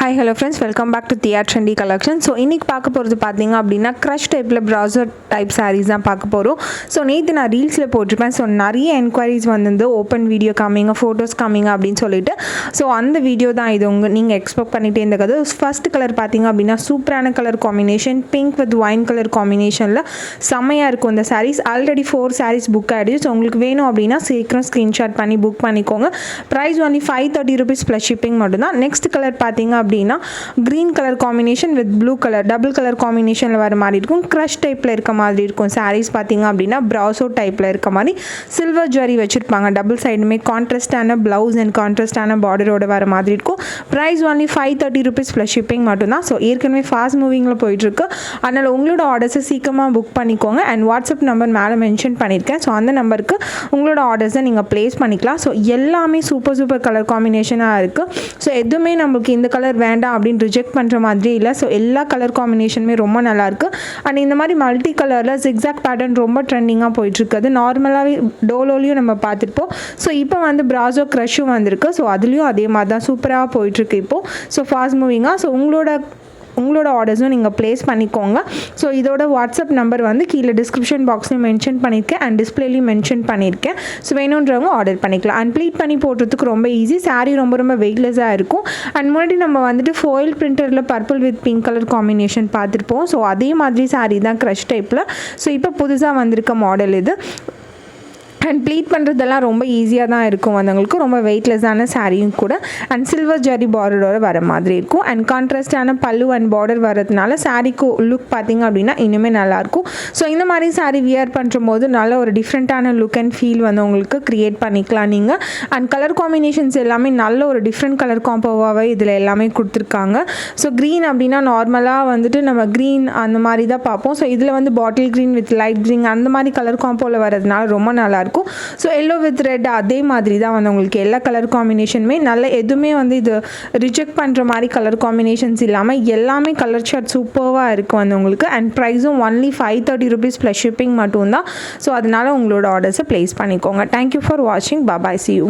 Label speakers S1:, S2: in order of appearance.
S1: Hi, hello friends, welcome back to Tia Trendy Collection. So இன்னைக்கு பார்க்க போகிறது பார்த்தீங்க அப்படின்னா க்ரஷ் டைப்பில் ப்ராசர் டைப் சாரீஸ் தான் பார்க்க போகிறோம். ஸோ நேற்று நான் ரீல்ஸில் போட்டிருப்பேன். ஸோ நிறைய என்கொயரிஸ் வந்து ஓப்பன் வீடியோ காமிங்க, ஃபோட்டோஸ் காமிங்க அப்படின்னு சொல்லிட்டு ஸோ அந்த வீடியோ தான் இது நீங்கள் எக்ஸ்பெக்ட் பண்ணிகிட்டே இருந்தது. ஃபர்ஸ்ட் கலர் பார்த்தீங்க அப்படின்னா சூப்பரான colour combination, pink with wine colour காம்பினேஷனில் செம்மையாக இருக்கும் இந்த சாரீஸ். ஆல்ரெடி 4 சாரீஸ் புக் ஆகிடுச்சு. ஸோ உங்களுக்கு வேணும் அப்படின்னா சீக்கிரம் ஸ்க்ரீன்ஷாட் பண்ணி புக் பண்ணிக்கோங்க. Price only 530 rupees plus shipping மட்டும்தான். நெக்ஸ்ட் கலர் பார்த்தீங்க அப்படின்னா green colour combination with blue colour double colour காம்பினேஷனில் வர மாதிரி இருக்கும். க்ரஷ் டைப்பில் இருக்க மாதிரி இருக்கும் சாரீஸ். பார்த்தீங்க அப்படின்னா ப்ராசோ டைப்பில் இருக்க மாதிரி சில்வர் ஜரி வச்சுருப்பாங்க. டபுள் சைடுமே கான்ட்ராஸ்டான ப்ளவுஸ் அண்ட் கான்ட்ராஸ்டான பார்டரோட வர மாதிரி இருக்கும். Price only 530 rupees plus shipping மட்டும்தான். ஸோ ஏற்கனவே ஃபாஸ்ட் மூவிங்கில் போயிட்டுருக்கு. அதனால் உங்களோட ஆர்டர்ஸை சீக்கிரமாக புக் பண்ணிக்கோங்க. அண்ட் வாட்ஸ்அப் நம்பர் மேலே மென்ஷன் பண்ணியிருக்கேன். ஸோ அந்த நம்பருக்கு உங்களோட ஆர்டர்ஸை நீங்கள் ப்ளேஸ் பண்ணிக்கலாம். ஸோ எல்லாமே சூப்பர் கலர் காம்பினேஷனாக இருக்குது. ஸோ எதுவுமே நம்மளுக்கு இந்த கலர் வேண்டாம் அப்படின்னு ரிஜெக்ட் பண்ணுற மாதிரி இல்லை. ஸோ எல்லா கலர் காம்பினேஷனுமே ரொம்ப நல்லாயிருக்கு. அண்ட் இந்த மாதிரி மல்டி கலரில் ஜிக்ஸாக் பேட்டர்ன் ரொம்ப ட்ரெண்டிங்காக போயிட்டுருக்குது. நார்மலாகவே டோலோலையும் நம்ம பார்த்துருப்போம். ஸோ இப்போ வந்து ப்ராசோ க்ரஷும் வந்திருக்கு. ஸோ அதுலேயும் அதே மாதிரி தான் சூப்பராக போயிட்டுருக்கு இப்போது. So fast மூவிங்காக. ஸோ உங்களோட ஆர்டர்ஸும் நீங்கள் ப்ளேஸ் பண்ணிக்கோங்க. ஸோ இதோட வாட்ஸ்அப் நம்பர் வந்து கீழே டிஸ்கிரிப்ஷன் பாக்ஸ்லையும் மென்ஷன் பண்ணியிருக்கேன் அண்ட் டிஸ்பிளேலையும் மென்ஷன் பண்ணியிருக்கேன். ஸோ வேணுன்றவங்க ஆர்டர் பண்ணிக்கலாம். அண்ட் ப்ளீட் பண்ணி போடுறதுக்கு ரொம்ப ஈஸி. சாரீ ரொம்ப வெயிட்லெஸ்ஸாக இருக்கும். அண்ட் முன்னாடி நம்ம வந்துட்டு ஃபாயில் பிரிண்டரில் purple with pink colour combination பார்த்துருப்போம். ஸோ அதே மாதிரி சாரீ தான் க்ரஷ் டைப்பில். ஸோ இப்போ புதுசாக வந்திருக்க மாடல் இது. அண்ட் ப்ளீட் பண்ணுறதெல்லாம் ரொம்ப ஈஸியாக தான் இருக்கும். வந்தவங்களுக்கு ரொம்ப வெயிட்லெஸ்ஸான சாரியும் கூட. அண்ட் சில்வர் ஜரி பார்டரோட வர மாதிரி இருக்கும். அண்ட் கான்ட்ராஸ்டான பல்லு அண்ட் பார்டர் வரதுனால சாரீக்கு லுக் பார்த்திங்க அப்படின்னா இன்னுமே நல்லாயிருக்கும். ஸோ இந்த மாதிரி சாரீ வியர் பண்ணும்போது நல்ல ஒரு டிஃப்ரெண்ட்டான லுக் அண்ட் ஃபீல் வந்து உங்களுக்கு க்ரியேட் பண்ணிக்கலாம் நீங்கள். அண்ட் கலர் காம்பினேஷன்ஸ் எல்லாமே நல்ல ஒரு டிஃப்ரெண்ட் கலர் காம்போவாகவே இதில் எல்லாமே கொடுத்துருக்காங்க. ஸோ க்ரீன் அப்படின்னா நார்மலாக வந்துட்டு நம்ம க்ரீன் அந்த மாதிரி தான் பார்ப்போம். ஸோ இதில் வந்து bottle green with light green அந்த மாதிரி கலர் காம்போவில் வரதுனால ரொம்ப நல்லாயிருக்கும். ஸோ எல்லோ வித் ரெட் அதே மாதிரி தான் வந்து உங்களுக்கு எல்லா கலர் காம்பினேஷனுமே நல்ல எதுவுமே வந்து இது ரிஜெக்ட் பண்ணுற மாதிரி கலர் காம்பினேஷன்ஸ் இல்லாமல் எல்லாமே கலர் ஷார்ட் சூப்பராக இருக்கும் வந்து உங்களுக்கு. அண்ட் ப்ரைஸும் ஒன்லி 530 rupees ப்ளஸ் ஷிப்பிங் மட்டும்தான். ஸோ அதனால் உங்களோட ஆர்டர்ஸை ப்ளேஸ் பண்ணிக்கோங்க. தேங்க்யூ ஃபார் வாட்சிங். பாய், see you.